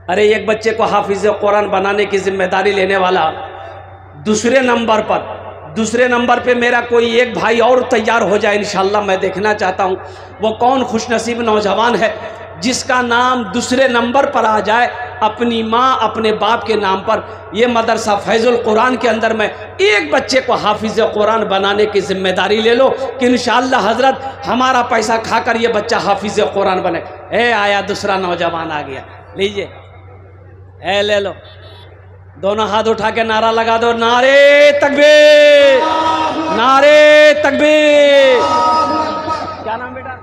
अरे एक बच्चे को हाफिज कुरान बनाने की जिम्मेदारी लेने वाला। दूसरे नंबर पे मेरा कोई एक भाई और तैयार हो जाए इंशाअल्लाह। मैं देखना चाहता हूँ वो कौन खुशनसीब नौजवान है जिसका नाम दूसरे नंबर पर आ जाए, अपनी माँ अपने बाप के नाम पर। ये मदरसा फैजुल कुरान के अंदर में एक बच्चे को हाफिज कुरान बनाने की जिम्मेदारी ले लो कि इंशाअल्लाह हजरत हमारा पैसा खाकर ये बच्चा हाफिज कुरान बने। ए आया दूसरा नौजवान आ गया, लीजिए, ए ले लो, दोनों हाथ उठा के नारा लगा दो, नारे तकबीर, नारे तकबीर। क्या नाम बेटा?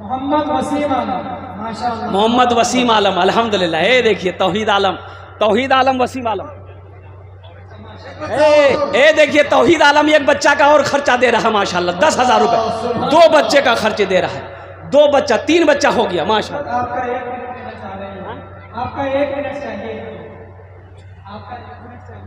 मोहम्मद वसीम आलम। माशाअल्लाह, मोहम्मद वसीम आलम, अल्हम्दुलिल्लाह। ये देखिए तौहीद आलम वसीम आलम। ए देखिए तौहीद आलम एक बच्चा का और खर्चा दे रहा है माशाअल्लाह, 10,000 रुपए। 2 बच्चे का खर्च दे रहा है, 2 बच्चा, 3 बच्चा हो गया माशाअल्लाह। आपका 1 मिनट देना चाह रहे हैं, आपका 1 मिनट चाहिए, आपका 1 मिनट चाहिए।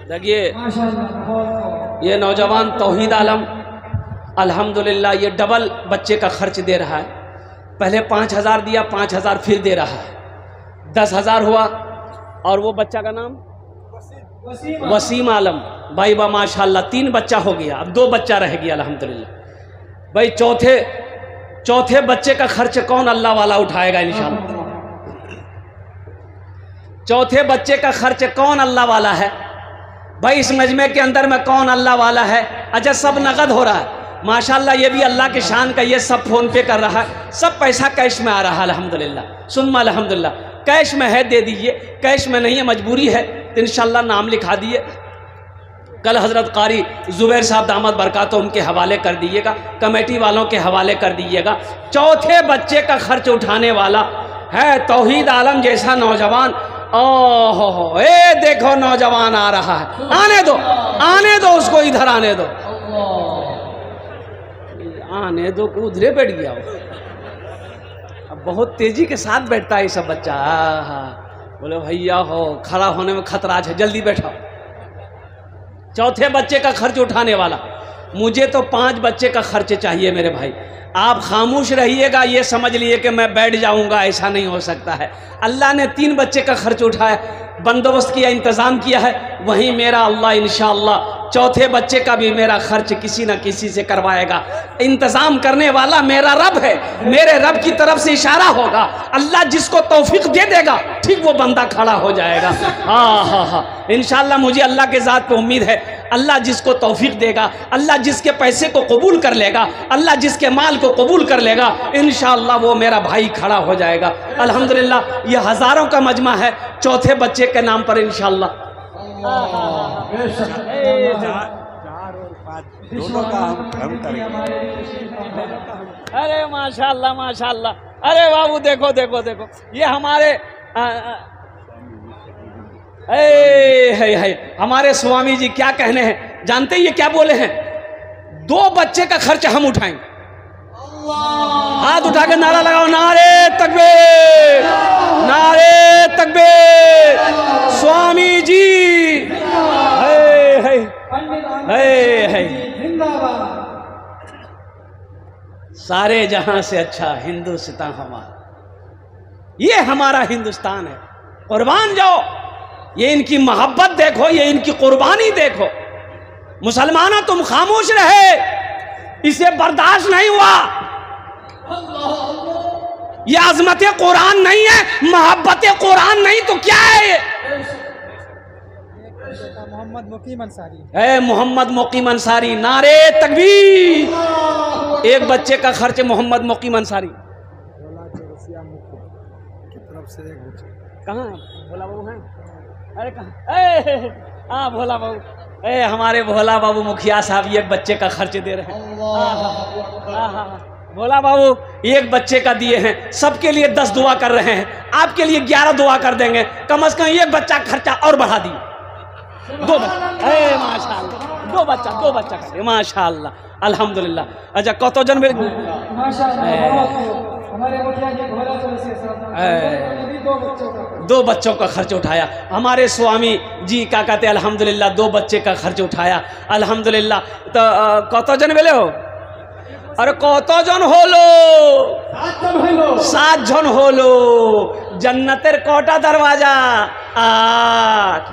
देखिए माशाअल्लाह, ये नौजवान तौहीद आलम अल्हम्दुलिल्लाह ये डबल बच्चे का खर्च दे रहा है। पहले 5,000 दिया, 5,000 फिर दे रहा है, 10,000 हुआ। और वो बच्चा का नाम वसीम आलम भाई बा माशाअल्लाह, 3 बच्चा हो गया, अब 2 बच्चा रह गया अल्हम्दुलिल्लाह। भाई चौथे बच्चे का खर्च कौन अल्लाह वाला उठाएगा इंशाअल्लाह? चौथे बच्चे का खर्च कौन अल्लाह वाला है? भाई इस मजमे के अंदर में कौन अल्लाह वाला है? अच्छा सब नगद हो रहा है माशाअल्लाह, ये भी अल्लाह के शान का, ये सब फ़ोन पे कर रहा है, सब पैसा कैश में आ रहा है अल्हम्दुलिल्लाह सुम्मा अल्हम्दुलिल्लाह। कैश में है दे दीजिए, कैश में नहीं है मजबूरी है तो इंशाअल्लाह नाम लिखा दिए। कल हज़रत कारी ज़ुबैर साहब दामद बरकात उनके हवाले कर दीजिएगा, कमेटी वालों के हवाले कर दीजिएगा। चौथे बच्चे का खर्च उठाने वाला है तौहीद आलम जैसा नौजवान। ओहो, ए देखो नौजवान आ रहा है, आने दो उसको, इधर आने दो, आने दो कि उधरे बैठ गया हो। अब बहुत तेजी के साथ बैठता है ये सब बच्चा। बोले भैया हो, खड़ा होने में खतरा है, जल्दी बैठा। चौथे बच्चे का खर्च उठाने वाला। मुझे तो 5 बच्चे का खर्च चाहिए मेरे भाई। आप खामोश रहिएगा, ये समझ लिए कि मैं बैठ जाऊंगा, ऐसा नहीं हो सकता है। अल्लाह ने 3 बच्चे का खर्च उठाया, बंदोबस्त किया, इंतज़ाम किया है। वहीं मेरा अल्लाह इंशाअल्लाह चौथे बच्चे का भी मेरा खर्च किसी न किसी से करवाएगा। इंतज़ाम करने वाला मेरा रब है, मेरे रब की तरफ से इशारा होगा। अल्लाह जिसको तौफीक दे देगा ठीक वो बंदा खड़ा हो जाएगा। हाँ इंशाअल्लाह मुझे अल्लाह के ज़ात पे उम्मीद है। अल्लाह जिसको तौफीक देगा, अल्लाह जिसके पैसे को कबूल कर लेगा, अल्लाह जिसके माल को कबूल कर लेगा, इंशाअल्लाह वो मेरा भाई खड़ा हो जाएगा। अल्हम्दुलिल्लाह ये हज़ारों का मजमा है चौथे बच्चे के नाम पर इंशाअल्लाह। दोनों का हम करेंगे। अरे माशाअल्लाह माशाअल्लाह। अरे बाबू देखो देखो देखो, ये हमारे हमारे स्वामी जी क्या कहने हैं जानते हैं? ये क्या बोले हैं? 2 बच्चे का खर्च हम उठाएंगे। हाथ उठा के नारा लगाओ, नारे तकबीर, नारे तकबीर। स्वामी जी सारे जहां से अच्छा हिंदुस्तान हमारा, ये हमारा हिंदुस्तान है। कुर्बान जाओ, ये इनकी मोहब्बत देखो, ये इनकी कुर्बानी देखो। मुसलमानों तुम खामोश रहे, इसे बर्दाश्त नहीं हुआ। ये अजमत कुरान नहीं है, मोहब्बत कुरान नहीं तो क्या है ये? मोहम्मद मुकीम अंसारी, है मोहम्मद मुकीम अंसारी, नारे तकबीर। एक बच्चे का खर्च मोहम्मद मुकीम अंसारी। कहाँ भोला बाबू हैं? अरे कहाँ? हाँ भोला बाबू, हमारे भोला बाबू मुखिया साहब एक बच्चे का खर्च दे रहे हैं। भोला बाबू एक बच्चे का दिए हैं, सबके लिए 10 दुआ कर रहे हैं, आपके लिए 11 दुआ कर देंगे। कम से कम एक बच्चा खर्चा और बढ़ा दिए। माशाअल्लाह, दो बच्चा का माशाअल्लाह, अल्हम्दुलिल्लाह। अच्छा कत जन में हमारे मुखिया जी भोला तुलसी साहब 2 बच्चों का खर्च उठाया। हमारे स्वामी जी क्या कहते हैं, अल्हम्दुलिल्लाह 2 बच्चे का खर्च उठाया, अल्हम्दुलिल्लाह। तो कत जन मिले हो? अरे कत जन होलो? 7 जन होलो। जन्नतेर कोटा दरवाजा? 8।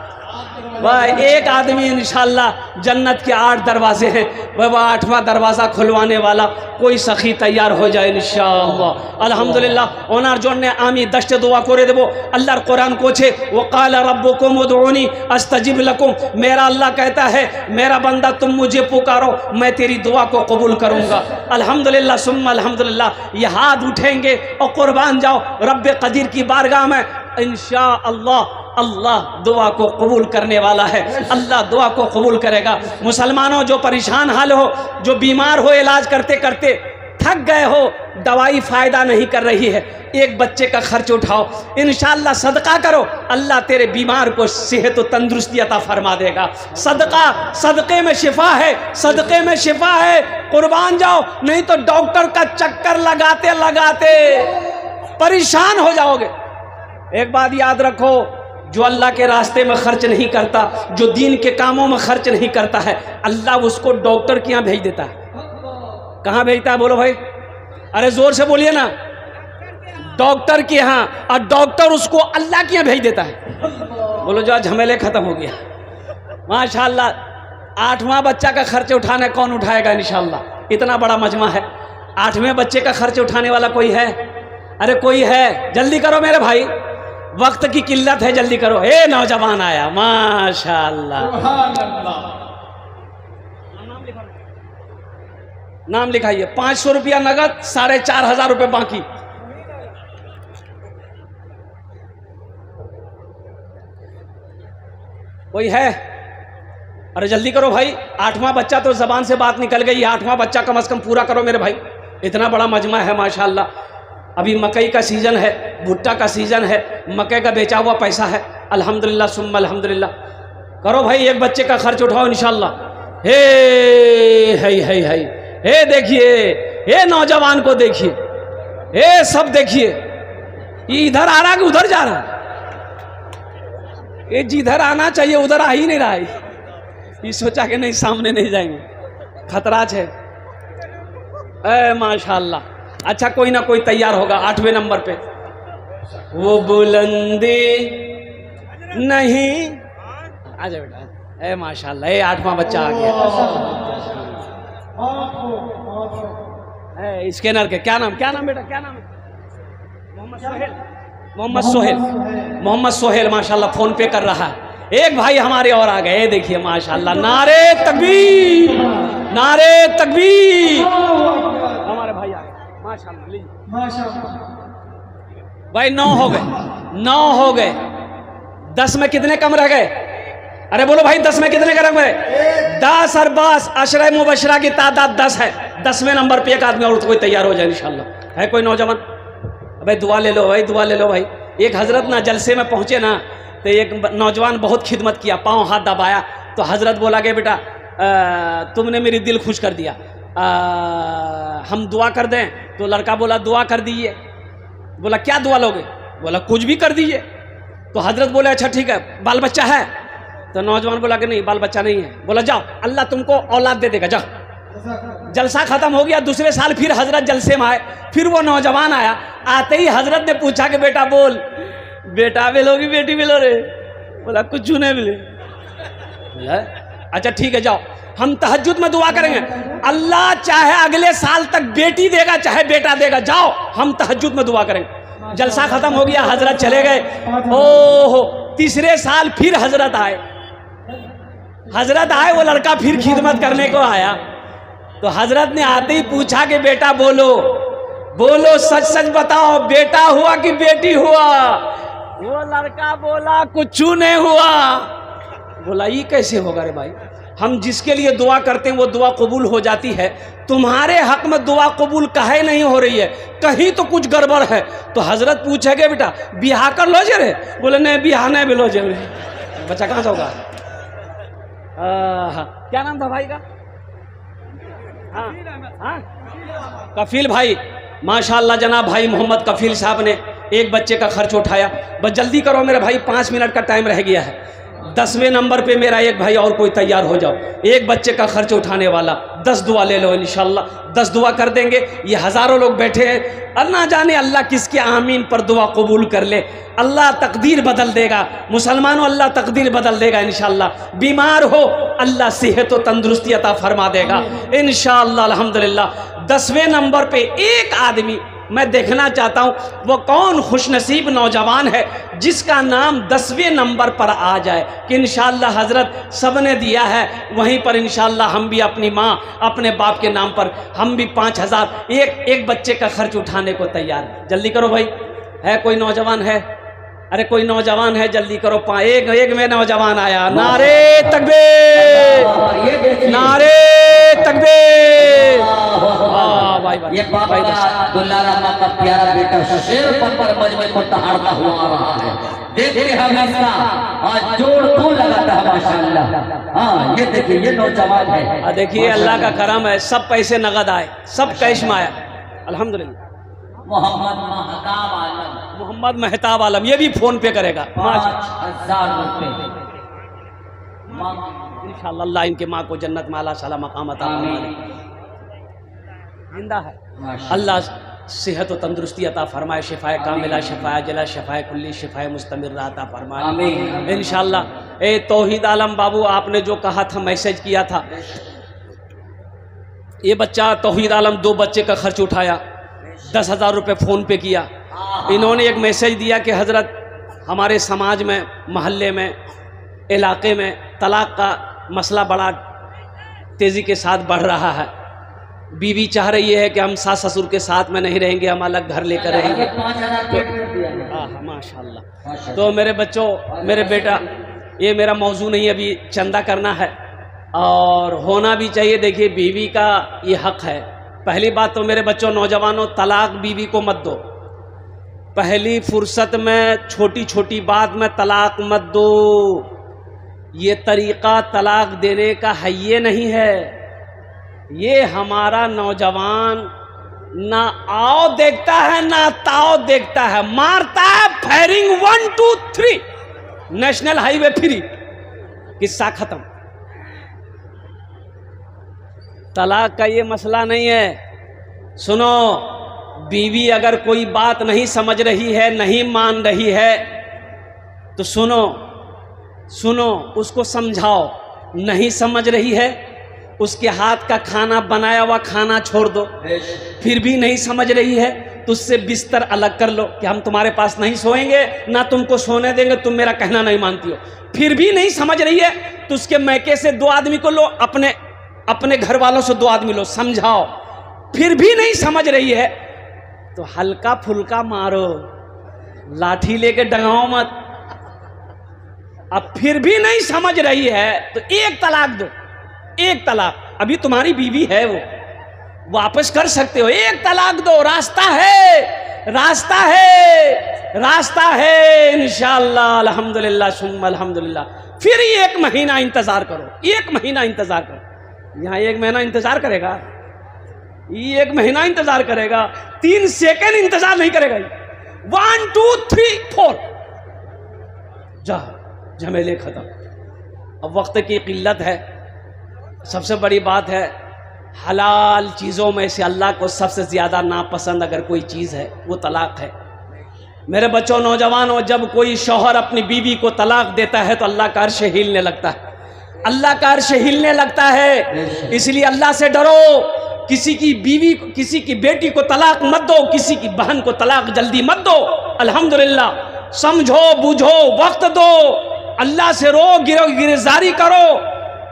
वह एक आदमी इंशाल्लाह जन्नत के 8 दरवाजे हैं, वह 8वां दरवाज़ा खुलवाने वाला कोई सखी तैयार हो जाए इंशाअल्लाह। अल्हम्दुलिल्लाह ओनार जोने आमी दश्त दुआ करे देबो। अल्लाहर कुरान कोछे वक़ाल रब्बुकुम उदऊनी अस्तजिब लकुम, मेरा अल्लाह कहता है मेरा बंदा तुम मुझे पुकारो मैं तेरी दुआ को कबूल करूँगा। अल्हम्दुलिल्लाह सुम्मा अल्हम्दुलिल्लाह। ये हाथ उठेंगे और कुर्बान जाओ रब्बे कदीर की बारगाह में इंशाअल्लाह। अल्लाह दुआ को कबूल करने वाला है, अल्लाह दुआ को कबूल करेगा। मुसलमानों जो परेशान हाल हो, जो बीमार हो, इलाज करते करते थक गए हो, दवाई फ़ायदा नहीं कर रही है, एक बच्चे का खर्च उठाओ, इंशाअल्लाह सदका करो, अल्लाह तेरे बीमार को सेहत और तंदुरुस्ती अता फरमा देगा। सदक़े में शिफा है, सदक़े में शिफा है। कुर्बान जाओ, नहीं तो डॉक्टर का चक्कर लगाते लगाते परेशान हो जाओगे। एक बात याद रखो, जो अल्लाह के रास्ते में खर्च नहीं करता, जो दीन के कामों में खर्च नहीं करता है, अल्लाह उसको डॉक्टर के यहाँ भेज देता है। कहाँ भेजता है बोलो भाई? अरे जोर से बोलिए ना। डॉक्टर के यहाँ, और डॉक्टर उसको अल्लाह के यहाँ भेज देता है। बोलो जो झमेले खत्म हो गया माशाअल्लाह। 8वां बच्चा का खर्च उठाना कौन उठाएगा? इंशाअल्लाह इतना बड़ा मजमा है, 8वें बच्चे का खर्च उठाने वाला कोई है? अरे कोई है? जल्दी करो मेरे भाई, वक्त की किल्लत है, जल्दी करो। नौजवान आया माशाअल्लाह। नाम लिखाइए। 500 रुपया नगद, 4500 रुपये बाकी। कोई है? अरे जल्दी करो भाई, 8वां बच्चा तो जबान से बात निकल गई, 8वां बच्चा कम से कम पूरा करो मेरे भाई। इतना बड़ा मजमा है माशाअल्लाह। अभी मकई का सीज़न है, भुट्टा का सीज़न है, मकई का बेचा हुआ पैसा है, अल्हम्दुलिल्लाह सुम्मा अल्हम्दुलिल्लाह। करो भाई, एक बच्चे का खर्च उठाओ इंशाअल्लाह। हे देखिए, हे नौजवान को देखिए, हे सब देखिए, ये इधर आ रहा कि उधर जा रहा? ये जिधर आना चाहिए उधर आ ही नहीं रहा है। ये सोचा कि नहीं सामने नहीं जाएंगे, खतरा है। माशाअल्लाह। अच्छा कोई ना कोई तैयार होगा 8वें नंबर पे। वो बुलंदी नहीं, आजा बेटा। माशाअल्लाह, 8वां बच्चा आ गया। स्कैनर के क्या नाम बेटा, क्या नाम है? मोहम्मद सोहेल माशाअल्लाह फोन पे कर रहा है। एक भाई हमारे और आ गए, देखिए माशाअल्लाह। नारे तकबीर, नारे तकबीर। हमारे भाई आ गए माशाअल्लाह। भाई 9 हो गए। 10 में कितने कम रह गए? अरे बोलो भाई, 10 में कितने कम रह गए? 10 और 10 अशरा मुबशरा की तादाद 10 है। 10वें नंबर पे एक आदमी और कोई तैयार हो जाए इंशाअल्लाह। है कोई नौजवान? भाई दुआ ले लो भाई, दुआ ले लो भाई। एक हजरत ना जलसे में पहुंचे ना, तो एक नौजवान बहुत खिदमत किया, पाँव हाथ दबाया, तो हजरत बोला कि बेटा तुमने मेरी दिल खुश कर दिया, हम दुआ कर दें? तो लड़का बोला दुआ कर दीजिए। बोला क्या दुआ लोगे? बोला कुछ भी कर दीजिए। तो हजरत बोले अच्छा ठीक है, बाल बच्चा है? तो नौजवान बोला कि नहीं बाल बच्चा नहीं है। बोला जाओ, अल्लाह तुमको औलाद दे देगा, जाओ। जलसा खत्म हो गया, दूसरे साल फिर हजरत जलसे में आए, फिर वो नौजवान आया। आते ही हजरत ने पूछा कि बेटा बोल, बेटा मिलोगी बेटी मिलो रे? बोला कुछ नहीं मिले। बोला अच्छा ठीक है जाओ, हम तहज्जुद में दुआ करेंगे, अल्लाह चाहे अगले साल तक बेटी देगा चाहे बेटा देगा, जाओ हम तहज्जुद में दुआ करेंगे। जलसा खत्म हो गया, हजरत चले गए। ओहो, तीसरे साल फिर हजरत आए। हजरत आए, वो लड़का फिर खिदमत करने को आया। तो हजरत ने आते ही पूछा कि बेटा बोलो, बोलो सच सच बताओ, बेटा हुआ कि बेटी हुआ? वो लड़का बोला कुछ नहीं हुआ। बोला ये कैसे होगा रे भाई, हम जिसके लिए दुआ करते हैं वो दुआ कबूल हो जाती है, तुम्हारे हक में दुआ कबूल काहे नहीं हो रही है, कहीं तो कुछ गड़बड़ है। तो हजरत पूछेगे बेटा बिहार कर लो जे रे? बोले नहीं बिहार नहीं बिलो जे। बच्चा कहाँ से होगा? क्या नाम था भाई का? हाँ कफील भाई, माशाल्लाह जनाब भाई मोहम्मद कफील साहब ने एक बच्चे का खर्च उठाया। बस जल्दी करो मेरे भाई, 5 मिनट का टाइम रह गया है। 10वें नंबर पे मेरा एक भाई और कोई तैयार हो जाओ, एक बच्चे का खर्च उठाने वाला। 10 दुआ ले लो इंशाल्लाह, 10 दुआ कर देंगे। ये हज़ारों लोग बैठे हैं, अल्लाह जाने अल्लाह किसके आमीन पर दुआ कबूल कर ले। अल्लाह तकदीर बदल देगा मुसलमानों, अल्लाह तकदीर बदल देगा इंशाल्लाह। बीमार हो अल्लाह सेहत व तंदुरुस्ती अता फरमा देगा इंशाल्लाह अल्हम्दुलिल्लाह। 10वें नंबर पे एक आदमी मैं देखना चाहता हूँ, वो कौन खुशनसीब नौजवान है जिसका नाम 10वें नंबर पर आ जाए कि इंशाअल्लाह हज़रत सब ने दिया है, वहीं पर इंशाअल्लाह हम भी अपनी माँ अपने बाप के नाम पर हम भी 5000 एक बच्चे का खर्च उठाने को तैयार हैं। जल्दी करो भाई, है कोई नौजवान है? अरे कोई नौजवान है जल्दी करो। एक में नौजवान आया, नारे तकबीर, नारे तकबीर। ये बाबा दुलारा का प्यारा बेटा शेर पर मजमे को तहाड़ता हुआ आ रहा है। देखिए हमेशा आज जोड़ तो लगाता है माशाअल्लाह। हाँ ये देखिए ये नौजवान है, देखिए अल्लाह का करम है, सब पैसे नगद आए, सब कैश में आया अल्हम्दुलिल्लाह। मोहम्मद मेहताब आलम ये भी फोन पे करेगा 5000 रुपए इंशाअल्लाह। अल्लाह इनके माँ को जन्नत में आला साला मकाम अता फरमाए। जिंदा है, अल्लाह सेहत व तंदुरुस्ती अता फरमाए, शिफाए कामिला, शिफाए जला, शिफाए कुल्ली, शिफाए मुस्तमिर अता फरमाए इंशाअल्लाह। ए तौहीद आलम बाबू, आपने जो कहा था मैसेज किया था, ये बच्चा तौहीद आलम 2 बच्चे का खर्च उठाया, 10,000 रुपये फ़ोन पे किया। इन्होंने एक मैसेज दिया कि हज़रत हमारे समाज में, महल्ले में, इलाके में तलाक़ का मसला बड़ा तेज़ी के साथ बढ़ रहा है। बीवी चाह रही है कि हम सास ससुर के साथ में नहीं रहेंगे, हम अलग घर लेकर रहेंगे। माशाअल्लाह। तो मेरे बच्चों, मेरे बेटा, ये मेरा मौजू नहीं, अभी चंदा करना है और होना भी चाहिए। देखिए बीवी का ये हक़ है। पहली बात तो मेरे बच्चों नौजवानों, तलाक बीवी को मत दो। पहली फुर्सत में छोटी छोटी बात में तलाक मत दो। ये तरीक़ा तलाक देने का है ये नहीं है। ये हमारा नौजवान ना आओ देखता है ना ताओ देखता है, मारता है फायरिंग 1 2 3, नेशनल हाईवे फ्री, किस्सा खत्म। तलाक का ये मसला नहीं है। सुनो, बीवी अगर कोई बात नहीं समझ रही है, नहीं मान रही है, तो सुनो सुनो, उसको समझाओ। नहीं समझ रही है, उसके हाथ का खाना बनाया हुआ खाना छोड़ दो। फिर भी नहीं समझ रही है तो उससे बिस्तर अलग कर लो कि हम तुम्हारे पास नहीं सोएंगे, ना तुमको सोने देंगे, तुम मेरा कहना नहीं मानती हो। फिर भी नहीं समझ रही है तो उसके मैके से 2 आदमी को लो, अपने घर वालों से 2 आदमी लो, समझाओ। फिर भी नहीं समझ रही है तो हल्का फुल्का मारो, लाठी लेके डगाओ मत। अब फिर भी नहीं समझ रही है तो 1 तलाक दो, 1 तलाक। अभी तुम्हारी बीवी है, वो वापस कर सकते हो। 1 तलाक दो, रास्ता है, रास्ता है, रास्ता है इंशाअल्लाह। अल्हम्दुलिल्लाह सुम्मा अल्हम्दुलिल्लाह। फिर 1 महीना इंतजार करो, 1 महीना इंतजार करो। यहाँ 1 महीना इंतजार करेगा, 1 महीना इंतजार करेगा, 3 सेकंड इंतजार नहीं करेगा। 1 2 3 4 जा, झमेले खत्म। अब वक्त की किल्लत है, सबसे बड़ी बात है हलाल चीज़ों में से अल्लाह को सबसे ज़्यादा नापसंद अगर कोई चीज़ है वो तलाक है। मेरे बच्चों, नौजवानों, जब कोई शौहर अपनी बीवी को तलाक देता है तो अल्लाह का अर्श हिलने लगता है, अल्लाह का अर्श हिलने लगता है। इसलिए अल्लाह से डरो। किसी की बीवी, किसी की बेटी को तलाक मत दो, किसी की बहन को तलाक जल्दी मत दो। अल्हम्दुलिल्लाह, समझो बूझो, वक्त दो, अल्लाह से रो, गिरज़ारी करो,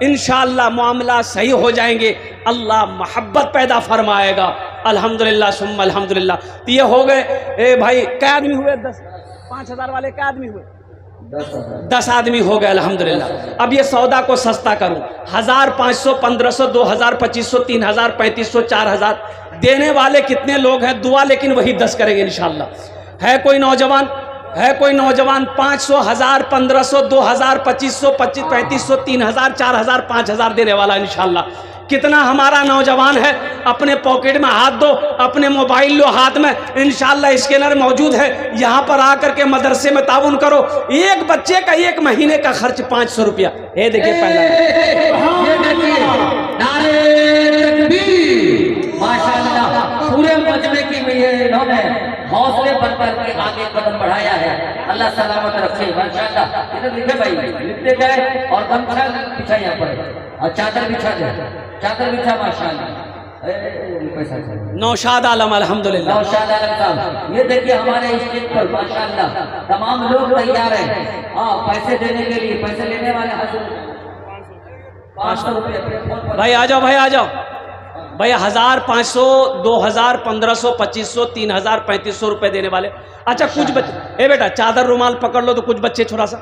इंशाअल्लाह मामला सही हो जाएंगे। अल्लाह मोहब्बत पैदा फरमाएगा। अल्हम्दुलिल्लाह सुम्मा अल्हम्दुलिल्लाह। तो ये हो गए। ए भाई, क्या आदमी हुए? 5,000 वाले क्या आदमी हुए? 10 आदमी हो गए। अल्हम्दुलिल्लाह। अब ये सौदा को सस्ता करूं, 1000, 500, 1500, 2000, 2500, 3000, 3500, 4000 देने वाले कितने लोग हैं? दुआ लेकिन वही 10 करेंगे इंशाअल्लाह। है कोई नौजवान? है कोई नौजवान? 500, 1000, 1500, 2000, 2500, 3500, 3000, 4000, 5000 देने वाला इंशाअल्लाह। कितना हमारा नौजवान है? अपने पॉकेट में हाथ दो, अपने मोबाइल लो हाथ में, इंशाअल्लाह स्कैनर मौजूद है। यहाँ पर आकर के मदरसे में ताउन करो। एक बच्चे का 1 महीने का खर्च 500 रुपया। ये देखिए पहला, माशाअल्लाह पूरे मजमे की इन्होंने हौसले बनकर के आगे कदम बढ़ाया है। अल्लाह सलामत रखे। माशाअल्लाह। इधर लिखे भाई, लिखते जाए और गमछा बिछा यहाँ पर और चादर बिछा जाए, चादर बिछा। माशाअल्लाह। पैसा नौशाद आलम, अल्हम्दुलिल्लाह। नौशाद आलम साहब, ये देखिए हमारे स्टेज पर माशाअल्लाह तमाम लोग तैयार हैं। हाँ, पैसे देने के लिए, पैसे लेने वाले हाजिर। 500 रुपये भाई आ जाओ, भाई आ जाओ भैया। 1000, 500, 2000, 1500, 2500, 3000, 3500 रुपए देने वाले। अच्छा, कुछ बच्चे, ए बेटा चादर रुमाल पकड़ लो तो कुछ बच्चे छोटा सा,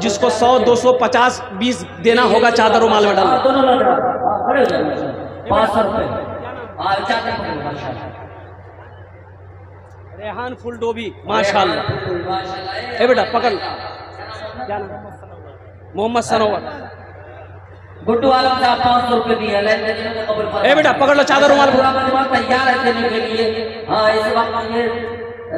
जिसको 100, 200, 50, 20 देना होगा, चादर रुमाल में डाल। 500 रुपये। रेहान फुल डोबी, माशाअल्लाह। ए बेटा पकड़ लो, क्या नाम? मोहम्मद सनोवर। गुड्डू आलम साहब 500 रुपये दिए। ए बेटा पकड़ लो चादर रुमाल। तैयार है देने के लिए। हाँ, इस वक्त ये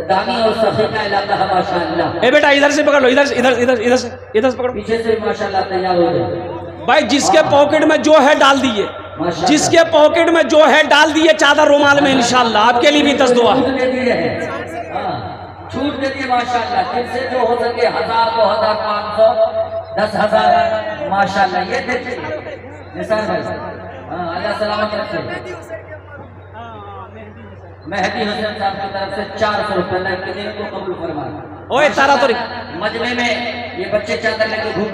दानी और सफे का इलाका है माशाअल्लाह। ए बेटा इधर से पकड़ लो, इधर इधर इधर इधर से पकड़ो, पीछे से माशाअल्लाह तैयार हो गए। भाई जिसके पॉकेट में जो है डाल दिए, जिसके पॉकेट में जो है डाल दिए चादर रुमाल में। इंशाअल्लाह आपके लिए भी 10 दुआ। छूट दे दिए माशाअल्लाह। जिनसे जो हो सके 1000, 2000, 500, 10,000 माशाअल्लाह। ये देखिए निशान भाई। अल्लाह सलामत रखे। मेहदी हुसैन साहब की तरफ से 400 रुपये को कबूल फरमाए। ओए तारा तो मजमे में ये बच्चे चादर लेके घूम